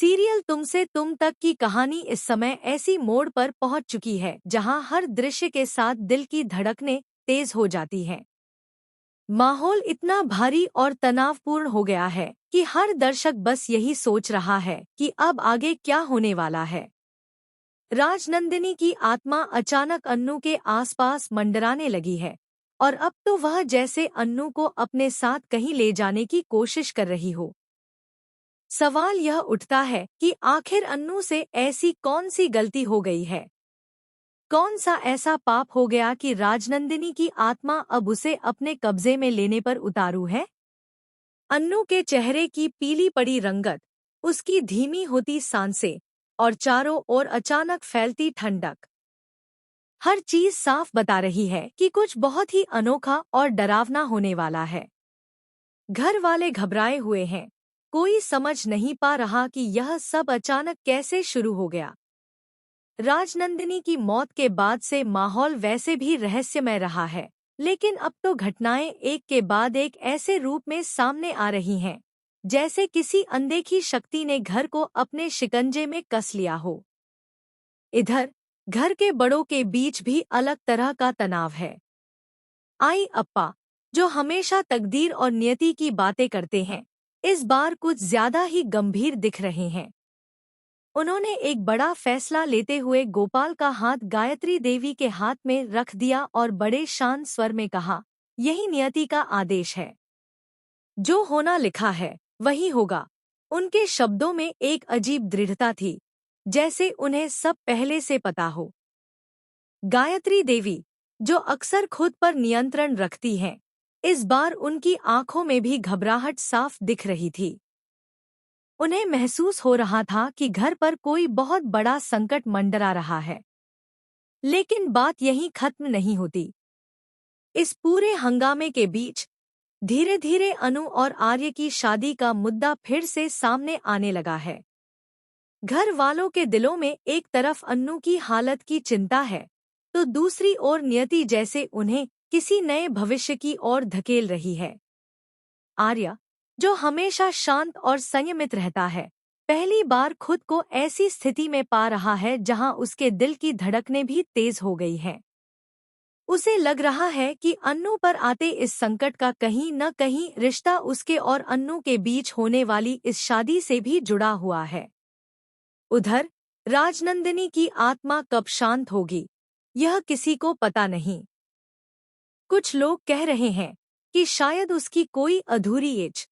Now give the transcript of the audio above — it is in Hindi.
सीरियल तुमसे तुम तक की कहानी इस समय ऐसी मोड़ पर पहुंच चुकी है जहां हर दृश्य के साथ दिल की धड़कनें तेज हो जाती हैं। माहौल इतना भारी और तनावपूर्ण हो गया है कि हर दर्शक बस यही सोच रहा है कि अब आगे क्या होने वाला है। राजनंदिनी की आत्मा अचानक अन्नू के आसपास मंडराने लगी है और अब तो वह जैसे अन्नू को अपने साथ कहीं ले जाने की कोशिश कर रही हो। सवाल यह उठता है कि आखिर अन्नू से ऐसी कौन सी गलती हो गई है, कौन सा ऐसा पाप हो गया कि राजनंदिनी की आत्मा अब उसे अपने कब्जे में लेने पर उतारू है। अन्नू के चेहरे की पीली पड़ी रंगत, उसकी धीमी होती सांसें और चारों ओर अचानक फैलती ठंडक, हर चीज साफ बता रही है कि कुछ बहुत ही अनोखा और डरावना होने वाला है। घर वाले घबराए हुए हैं, कोई समझ नहीं पा रहा कि यह सब अचानक कैसे शुरू हो गया। राजनंदिनी की मौत के बाद से माहौल वैसे भी रहस्यमय रहा है, लेकिन अब तो घटनाएं एक के बाद एक ऐसे रूप में सामने आ रही हैं, जैसे किसी अनदेखी शक्ति ने घर को अपने शिकंजे में कस लिया हो। इधर घर के बड़ों के बीच भी अलग तरह का तनाव है। आई अप्पा, जो हमेशा तकदीर और नियति की बातें करते हैं, इस बार कुछ ज्यादा ही गंभीर दिख रहे हैं। उन्होंने एक बड़ा फैसला लेते हुए गोपाल का हाथ गायत्री देवी के हाथ में रख दिया और बड़े शांत स्वर में कहा, यही नियति का आदेश है। जो होना लिखा है वही होगा। उनके शब्दों में एक अजीब दृढ़ता थी, जैसे उन्हें सब पहले से पता हो। गायत्री देवी, जो अक्सर खुद पर नियंत्रण रखती हैं, इस बार उनकी आंखों में भी घबराहट साफ दिख रही थी। उन्हें महसूस हो रहा था कि घर पर कोई बहुत बड़ा संकट मंडरा रहा है। लेकिन बात यहीं खत्म नहीं होती। इस पूरे हंगामे के बीच धीरे धीरे अनु और आर्य की शादी का मुद्दा फिर से सामने आने लगा है। घर वालों के दिलों में एक तरफ अन्नू की हालत की चिंता है, तो दूसरी ओर नियति जैसे उन्हें किसी नए भविष्य की ओर धकेल रही है। आर्य, जो हमेशा शांत और संयमित रहता है, पहली बार खुद को ऐसी स्थिति में पा रहा है जहां उसके दिल की धड़कनें भी तेज हो गई हैं। उसे लग रहा है कि अन्नू पर आते इस संकट का कहीं न कहीं रिश्ता उसके और अन्नू के बीच होने वाली इस शादी से भी जुड़ा हुआ है। उधर राजनंदिनी की आत्मा कब शांत होगी, यह किसी को पता नहीं। कुछ लोग कह रहे हैं कि शायद उसकी कोई अधूरी इच्छा,